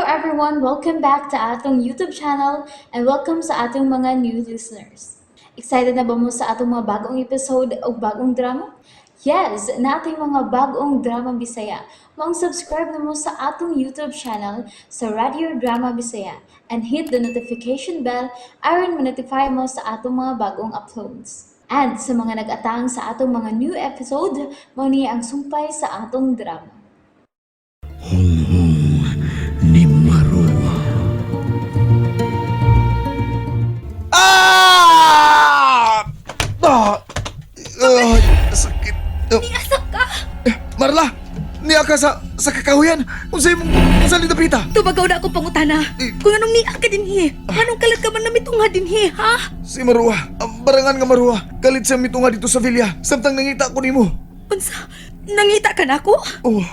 everyone, welcome back to atong YouTube channel and welcome sa atong mga new listeners. Excited na ba mo sa atong mga bagong episode o bagong drama? Yes, na ating mga bagong drama Bisaya. Subscribe na mo sa atong YouTube channel sa Radio Drama Bisaya and hit the notification bell aron ma-notify mo sa atong mga bagong uploads. And sa mga nag-atang sa atong mga new episode, mo niya ang sumpay sa atong drama. Honghong ni Marua. Sakit. Niasak ka! Marla, niya ka sa kakahuyan. Unsay mong salita pita? Tubagaw na akong pangutana. Kung anong niak ka dinhi, anong kalat ka man na mitungha dinhi, ha? Si Marua, ang barangan nga Marua, kalit sa mitunga dito sa Villa. Samtang nangita ko nimo. Unsa? Nangita ka na ako? Oh,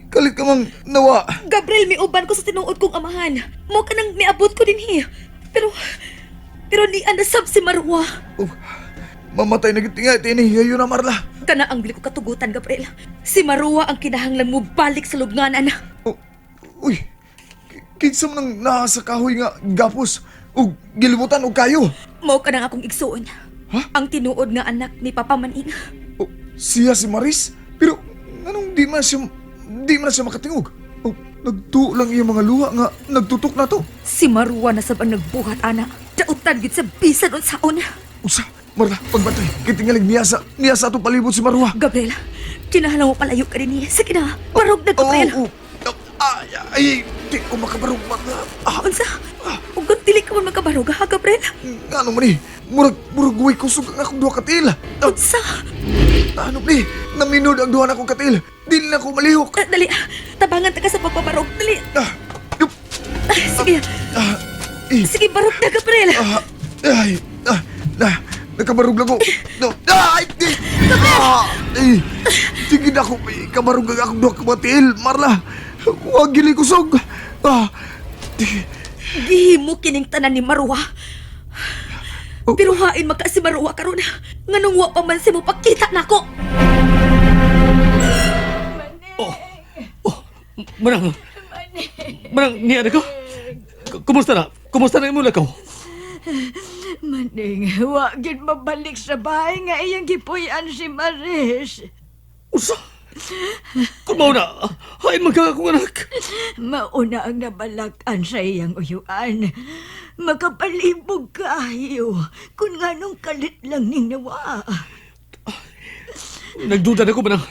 kalit ka mang nawa. Gabriel, miuban ko sa tinuod kong amahan. Mo ka nang miabot ko dinhi. Pero ni andasab si Marwa. Oh, mamatay na gitinga ini. Yayo na Marla. Kana ang dili ko katugutan, Gabriel. Si Marwa ang kinahanglan mo balik sa lubnganan. Oh, uy, kinsa man nang nasa kahoy nga gapos. O gilimutan o kayo. Mo ka nang akong igsuon. Ha? Ang tinuod nga anak ni Papa Maning. Oh, siya si Maris? Pero anong di man siya makatingog? Oh, nagtuo lang iyang mga luha nga nagtutok na to. Si Marwa na sabang nagbuhat, ana. Dautan gid sa bisan unsaon. Usa, Marla, pagbantay. Kitingaling niya sa atong palibot si Marwa. Gabriel, kinahanglan mo palayo ka din. Sige na, barog na, Gabriel. Oh. Ay, di ko makabarog, Marla. Unsa? Ug kung dili ka man makabarog, ha, Gabriel? Ano man murag guway kusog ang akong duha katil. Unsa? Ano ni, naminod ang duha na akong katil. Dili na ako malihok. Dali, tabangan ta ka sa pagpabarog. Dali. Yup. Sige, Eh, sige, barog na, Gabriel. Nakabarog lang ko. No. Ay, di. Sige na ako, may kabarog ang akong duha katil, Marla. Huwag gili kusog. Gihimo kining tanan ni Marwa. Pero hain maka si Marwa karon. Nganong wa pa man si mo pakita nako. Manang, niya na ko? Kumusta na? Kumusta na imula ko? Maning, wagin mabalik sa bahay nga iyang gipuyan si Maris. Usa? Kung mau na, hain magka akong anak. Mauna ang nabalakan sa iyang uyuan. Makapalibog kayo kung nganong kalit lang ning nawa. Nagduda na ko, manang.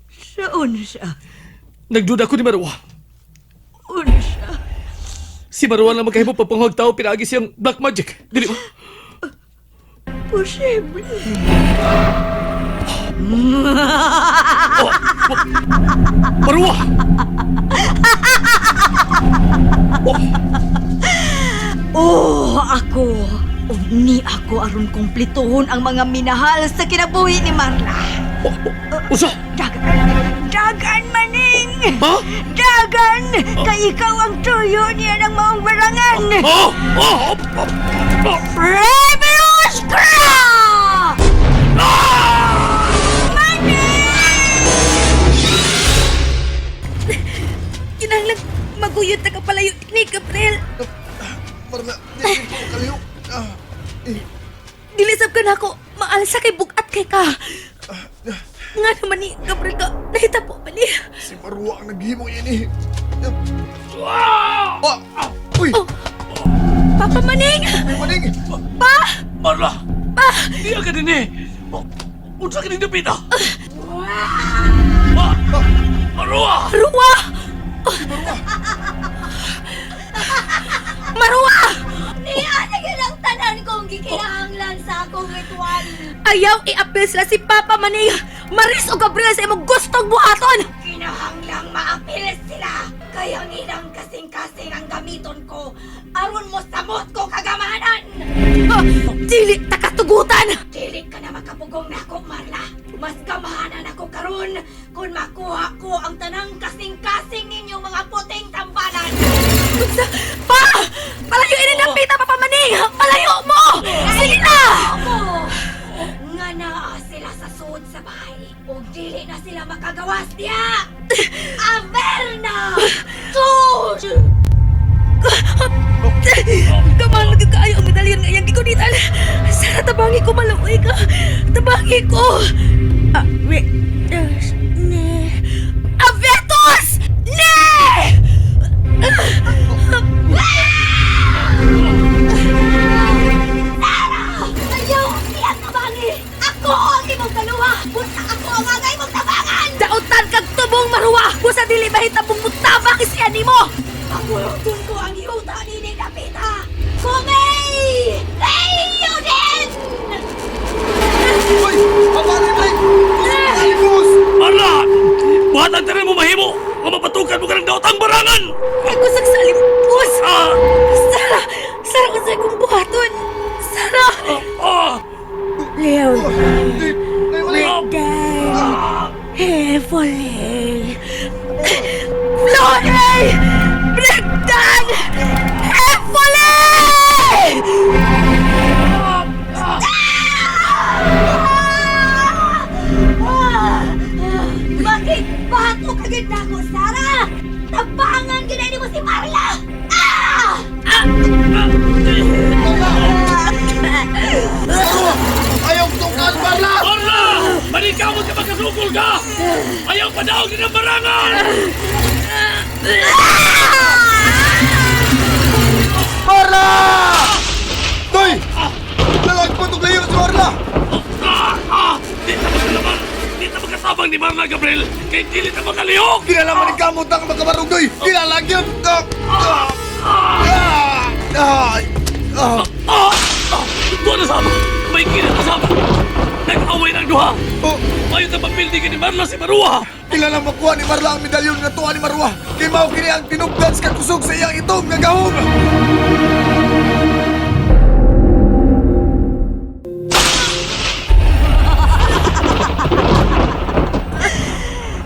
Sa unsa? Nagduda ko ni Marwa. Unsa? Si Marwa lang magkahimo pagpanghag tao pinaagi siyang black magic. Dili ba? Posible. Marwa! Ako. Ni ako aron kumplituhon ang mga minahal sa kinabuhi ni Marla. Usa? Dagan maning! Ha? Dagan! Kay ikaw ang tuyo niya ng maong barangan! Rebelus Kra! Kinahanglan maguyod ta ka palayo ni Gabriel. Marla, di ko kalihok. Dilisab ka nako. Maalsa kay bugat kay ka. Nga naman ni Gabriel ka. Nahita po bali. Si Marwa ang naghimo ini. Uy! Oh. Papa Maning! Maning! Pa! Marla! Pa! Diya ka din eh! Unsa ka din napita? Marwa! Marwa! Marwa! Niya na gilang tanan kong gikinahanglan sa akong ritual. Ayaw i-appeal sila si Papa Maning. Maris o Gabriel sa imong gustong buhaton. Kinahanglang maapilis sila. Kaya ngilang kasing-kasing ang gamiton ko. Aron mo samot ko kagamahanan. Dili ta katugutan. Dili ka na makapugong na ako, Marla. Mas gamahanan ako karon kung makuha ko ang tanang kasing-kasing ninyong mga puting tambalan. Pa! Palayo ini na pita, Papa Maning! Palayo mo! Sige na! Nga naa sila sa suod sa bahay. O dili na sila makagawas diya. Averna! Sus! Kamang nagkakaayo ang medalyon nga iyang gikunitan. Sara, tabangi ko, maluoy ka. Tabangi ko. Avetos! Ne! Avetos! Ne! Ayaw siya tabangi! Ako ang imong kaluwa! Busa ako ang angay mong tabangan! Dautan kag tubong maruwa! Busa dili mahitapong mutabang isya nimo! Pagulutun ko ang yuta ni Napita! Kumay! Hey, you din! Uy! Abanin, Blake! Alimos! Marla! Buhatang tanan mo mahimo! Nga mapatukan mo ka ng daotang barangan! Ako sagsalimpos! Ah! Sara! Sara, unsay kong buhaton! Sara! Leo! Breakdown! Heavily! Flore! Breakdown! Heavily! Bakit bato ka gid nako, Sara? Tabangan gid mo si Marla! Ah! Ayaw tungkal, Marla! Marla! Manikamot ka magkasukol ka! Ayaw padaog din ang barangan! Marla! Toy! Nalagpatok na yun si Marla! Di na magkalaman! Di na magkasabang ni Marla Gabriel! Kaya dili na makalihok! Kinalaman ni Kamot ang magkabarong, Toy! Kinalagyan! Doon na sama! May kinat na sama! Nag-away ng duha! Mayon na mapildi ni Marla si Marua! Kilala makuha ni Marla ang medalyon nga tuwa ni Marwa. Kay mao kini ang tinubdan sa kakusog sa iyang itong nga gahom.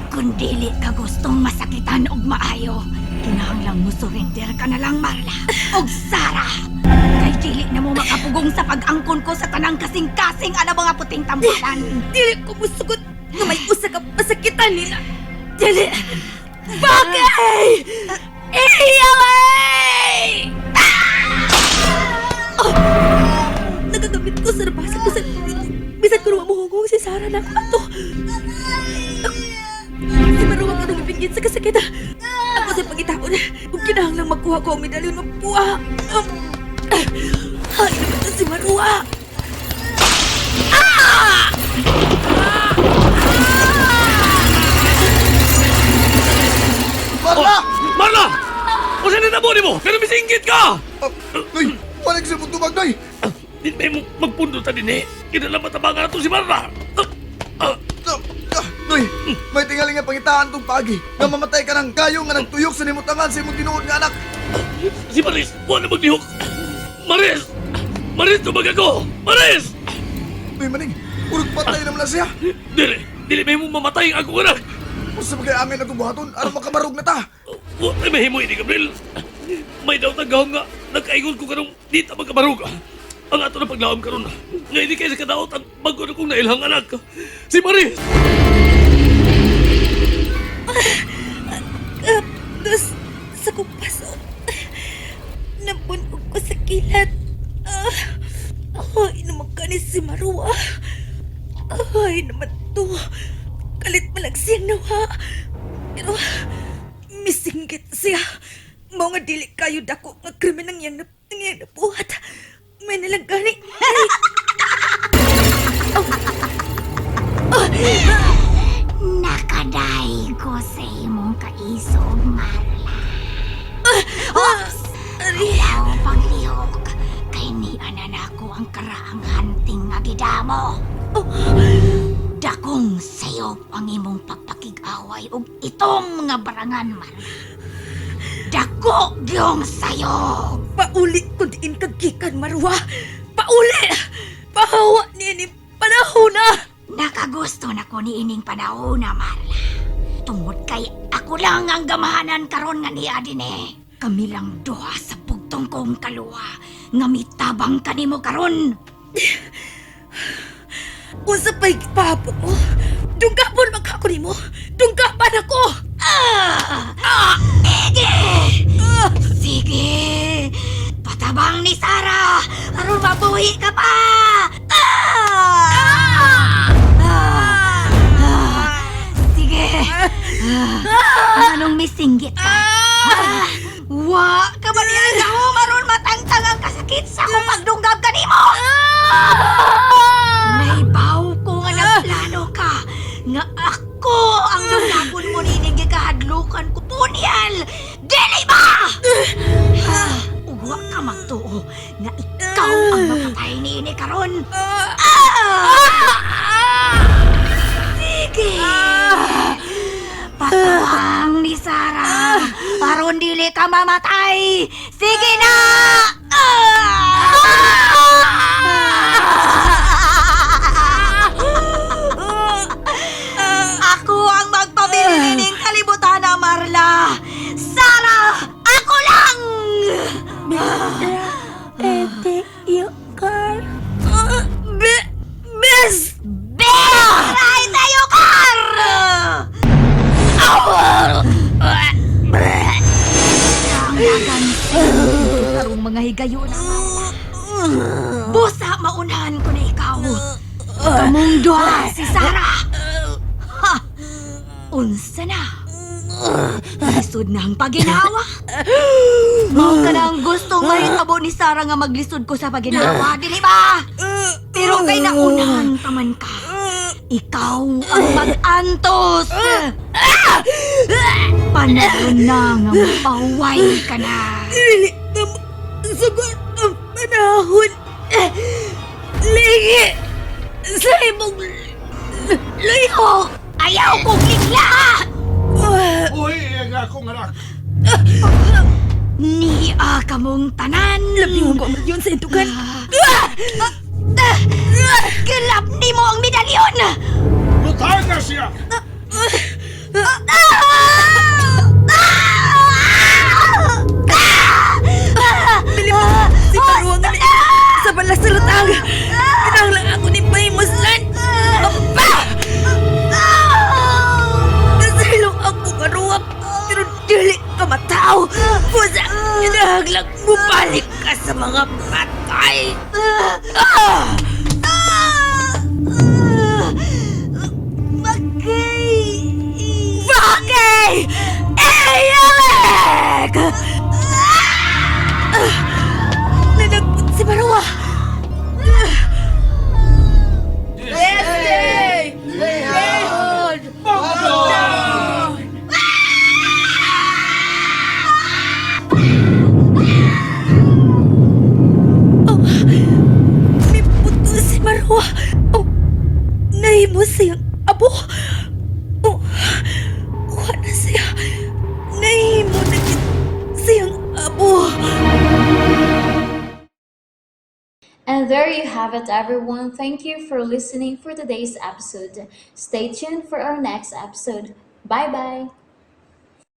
Kung dili ka gustong masakitan og maayo, kinahanglang mo surrender ka na lang, Marla. Og Sara! Kay dili na mo makapugong sa pag-angkon ko sa tanang kasing-kasing ana mga puting tambalan. Dili ko musugot nga may usa ka pasakitan nila. Dili! Bagay! Iyaway! Nagagamit ko sa nabasa ko sa... Bisan ko naman muhungong si Sara na ako ato. Si Maruwang ka nang ipinggit sa kasakit. Ako sa pangitaon. Kung kinahanglang magkuha ko ang medalyon ng buwa. Ay, naman na si Maruwa! Marla! Marla! O saan na mo? Pero misinggit ka! Toy, walang sa mutubag, Toy. Di na mo magpundo ta din eh. Kinala matabangan na to si Marla. Toy, may tingaling nga pangitaan tong pagi. Nga mamatay ka ng kayo nga nagtuyok sa nimutangan sa imong tinuod nga anak. Si Maris, wala maglihok. Maris! Maris, tumag ako! Maris! Toy, maning, urog patay naman na siya. Dili may mo mamatay ang akong anak. Kung sa bagay amin na tubuhaton, aram makamarog na ta. Wala may himo ini, Gabriel. May daw tagaw nga, nagkaingon ko kanong di ta magkabarog. Ang ato na paglaom karon. Nga hindi kayo sa kadaot ang bago na kong nailhang anak. Si Maris! Dos sa kumpaso. Nabunog ko sa kilat. Ay, naman ka ni si Marua. Ay, naman to. Kalit mo lang siyang nawa. Pero, misinggit siya. Mga dili kayo dako nga krimen ang iyang nabuhat. May nalang gani. Nakaday ko sa imong kaisog, Marla. Ayaw paglihok. Kay ni ananako ang karaang hanting nga gidamo. Dakong sayop ang imong pagpakig-away ug itong nga barangan, Marla. Dako gyong sayop. Pauli kung diin kagikan, Marwa. Pauli! Pahawa niya ni panahon na! Nakagusto na ko ni ining panahon na, Marla. Tungod kay ako lang ang gamahanan karon nga niya din eh. Kami lang duha sa pugtong kong kaluwa nga mitabang kanimo karon. Unsa pa'y pahapon mo? Dunggapan magkako nimo! Dunggapan ako! Ege! Wa ka ba niya ako maron matangtang ang kasakit sa akong pagdunggab kanimo? Naibaw ko nga nagplano ka nga ako ang dunggabon mo ni gikahadlukan ko punyal. Dili ba? Uwa ka magtuo nga ikaw ang mapatay ni ini karon. Sige. Patuwang ni Sarah. Aron dili ka mamatay. Sige na! Ako ang magpabili ng kalibutan na Marla. Sarah, ako lang! Bes! Try tayo, Kar! Ang lagan karong mga higayo na busa maunahan ko na ikaw. Kamong duha si Sarah. Ha! Unsa na? Lisod na ang paginawa. Mao ka na ang gustong mahitabo ni Sarah nga maglisod ko sa paginawa, dili ba? Pero kay naunahan taman ka. Ikaw ang mag-antos. Panahon na nga mapaway ka na. Dili na sagot ang panahon. Lingi sa imong Luyo! Ayaw kong igla! Uy, ang akong anak. Niya kamong tanan. labing ko yun sa intukan. Kilap ni mo ang medalyon! Lutahan na siya! Si Paruang nga sa balas sa lutang. Pinanglang ako ni Paymuslan. Apa! Nasilong ako karuwap. Pero dili ka matao. Pusa, kinahaglang bumalik ka sa mga patay. Bagay! Eyalek! Nanagput si Marwa. May puto si Marwa. Oh, nahimo siyang abo. Oh, wala siya. Nahimo na siyang abo. And there you have it, everyone. Thank you for listening for today's episode. Stay tuned for our next episode. Bye bye.